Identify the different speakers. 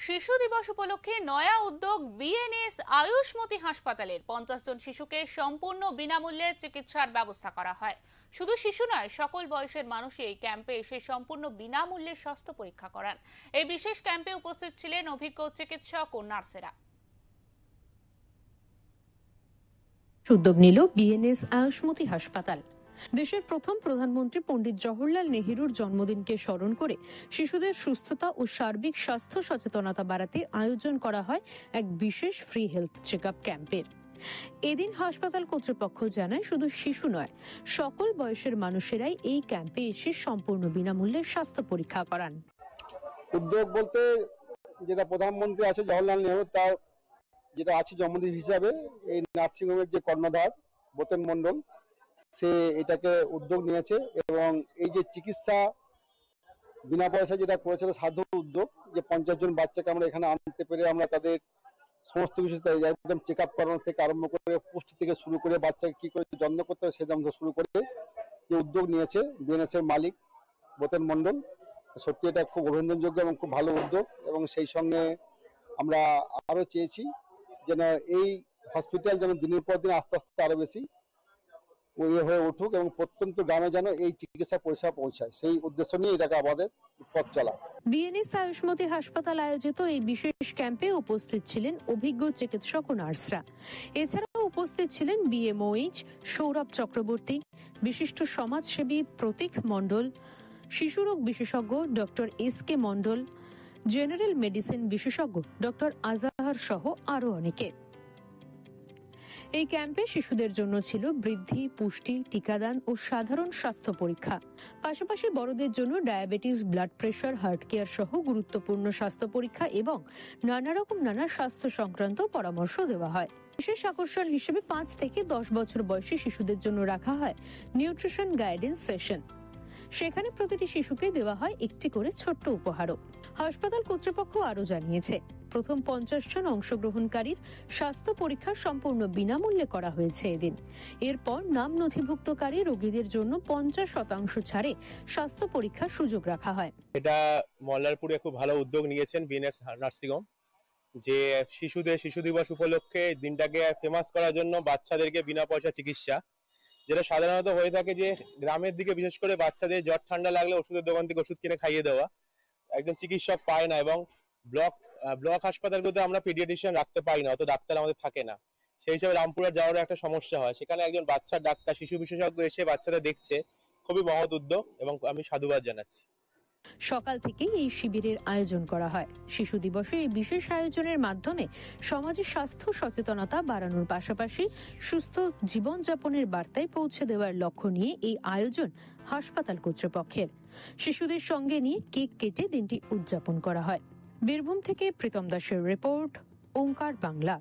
Speaker 1: শিশু দিবস উপলক্ষে নয়া উদ্যোগ বিএনএস আয়ুষ্মতি হাসপাতালের 50 জন শিশুকে সম্পূর্ণ বিনামূল্যে চিকিৎসার ব্যবস্থা করা হয়। শুধু শিশু নয়, সকল বয়সের মানুষই এই ক্যাম্পে এসে সম্পূর্ণ বিনামূল্যে স্বাস্থ্য পরীক্ষা করান। এই বিশেষ ক্যাম্পে উপস্থিত ছিলেন অভিজ্ঞ চিকিৎসক ও নার্সেরা।
Speaker 2: উদ্যোগ নিল বিএনএস আয়ুষ্মতি হাসপাতাল। দেশের প্রথম প্রধানমন্ত্রী পণ্ডিত জওহরলাল নেহরুর জন্মদিনকে স্মরণ করে শিশুদের সুস্থতা ও সার্বিক স্বাস্থ্য সচেতনতা বাড়াতে আয়োজন করা হয় এক বিশেষ ফ্রি হেলথ চেক আপ ক্যাম্পের। এদিন হাসপাতাল কর্তৃপক্ষ জানায়, শুধু শিশু নয়, সকল বয়সের মানুষেরাই এই ক্যাম্পে এসে সম্পূর্ণ বিনামূল্যে স্বাস্থ্য পরীক্ষা করান।
Speaker 3: উদ্যোগ বলতে যেটা প্রধানমন্ত্রী আছে জওহরলাল নেহরু, তার যেটা আছে জন্মদিন হিসাবে এই নার্সিংহোমের যে কর্ণধার বোতেন মন্ডল, সে এটাকে উদ্যোগ নিয়েছে এবং এই যে চিকিৎসা বিনা পয়সা যেটা করেছিল সাধ্য উদ্যোগ, যে 50 জন বাচ্চাকে আমরা এখানে আনতে পেরে আমরা তাদের সমস্ত কিছু একদম চেক আপ করানো থেকে আরম্ভ করে পুষ্টি থেকে শুরু করে বাচ্চাকে কি করে যত্ন করতে হবে সেটা শুরু করে যে উদ্যোগ নিয়েছে বিএনএস এর মালিক বোতেন মন্ডল, সত্যি এটা খুব অভিনন্দনযোগ্য এবং খুব ভালো উদ্যোগ। এবং সেই সঙ্গে আমরা আরো চেয়েছি যেন এই হসপিটাল যেন দিনের পর দিন আস্তে আস্তে আরো বেশি হয়ে উঠুক এবং প্রত্যন্ত গ্রামে যেন এই চিকিৎসা পরিষেবা পৌঁছায়, সেই উদ্দেশ্য নিয়ে এটাকে আমাদের পথ চলা।
Speaker 2: বিএনএস আয়ুষ্মতি হাসপাতাল আয়োজিত এই বিশেষ ক্যাম্পে উপস্থিত ছিলেন অভিজ্ঞ চিকিৎসক ও নার্সরা। এছাড়াও উপস্থিত ছিলেন বিএমওএইচ সৌরভ চক্রবর্তী, বিশিষ্ট সমাজসেবী প্রতীক মণ্ডল, শিশুরোগ বিশেষজ্ঞ ডক্টর এস.কে মণ্ডল, জেনারেল মেডিসিন বিশেষজ্ঞ ডক্টর আজাহার সহ আরো অনেকে। এই ক্যাম্পে শিশুদের জন্য ছিল বৃদ্ধি, পুষ্টি, টিকাদান ও সাধারণ স্বাস্থ্য পরীক্ষা। পাশাপাশি বড়দের জন্য diabetes, blood pressure, heart care সহ গুরুত্বপূর্ণ স্বাস্থ্য পরীক্ষা এবং নানা স্বাস্থ্য সংক্রান্ত পরামর্শ দেওয়া হয়। বিশেষ আকর্ষণ হিসেবে 5 থেকে 10 বছর বয়সী শিশুদের জন্য রাখা হয় নিউট্রিশন গাইডেন্স সেশন। সেখানে প্রতিটি শিশুকে দেওয়া হয় একটি করে ছোট্ট উপহারও। হাসপাতাল কর্তৃপক্ষ আরো জানিয়েছে, প্রথম 50 জন অংশগ্রহণকারীর স্বাস্থ্য পরীক্ষা সম্পূর্ণ বিনামূল্যে করা হয়েছে এদিন। এরপর নাম নথিভুক্তকারী রোগীদের জন্য 50% ছাড়ে স্বাস্থ্য পরীক্ষার সুযোগ রাখা হয়।
Speaker 4: এটা মল্লারপুরে খুব ভালো উদ্যোগ নিয়েছেন বিএনএস নার্সিংহোম, যে শিশু দিবস উপলক্ষে দিনটাকে ফেমাস করার জন্য বাচ্চাদেরকে বিনা পয়সা চিকিৎসা, যেটা সাধারণত হয়ে থাকে যে গ্রামের দিকে বিশেষ করে বাচ্চাদের জ্বর ঠান্ডা লাগলে ওষুধের দোকান থেকে ওষুধ কিনে খাইয়ে দেওয়া, একজন চিকিৎসক পায় না এবং ব্লক হাসপাতালগুলোতে আমরা পিডিয়াট্রিশিয়ান রাখতে পাই না, অত ডাক্তার আমাদের থাকে না। সেই হিসাবে রামপুরহাট যাওয়ার একটা সমস্যা হয়, সেখানে একজন বাচ্চার ডাক্তার, শিশু বিশেষজ্ঞ এসে বাচ্চাদের দেখছে, খুবই মহৎ উদ্যোগ এবং আমি সাধুবাদ জানাচ্ছি।
Speaker 2: সকাল থেকেই এই শিবিরের আয়োজন করা হয়। শিশু দিবসে এই বিশেষ আয়োজনের মাধ্যমে সমাজে স্বাস্থ্য সচেতনতা বাড়ানোর পাশাপাশি সুস্থ জীবনযাপনের বার্তায় পৌঁছে দেওয়ার লক্ষ্য নিয়ে এই আয়োজন হাসপাতাল কর্তৃপক্ষের। শিশুদের সঙ্গে নিয়ে কেক কেটে দিনটি উদযাপন করা হয়। বীরভূম থেকে প্রীতম দাসের রিপোর্ট, ওঙ্কার বাংলা।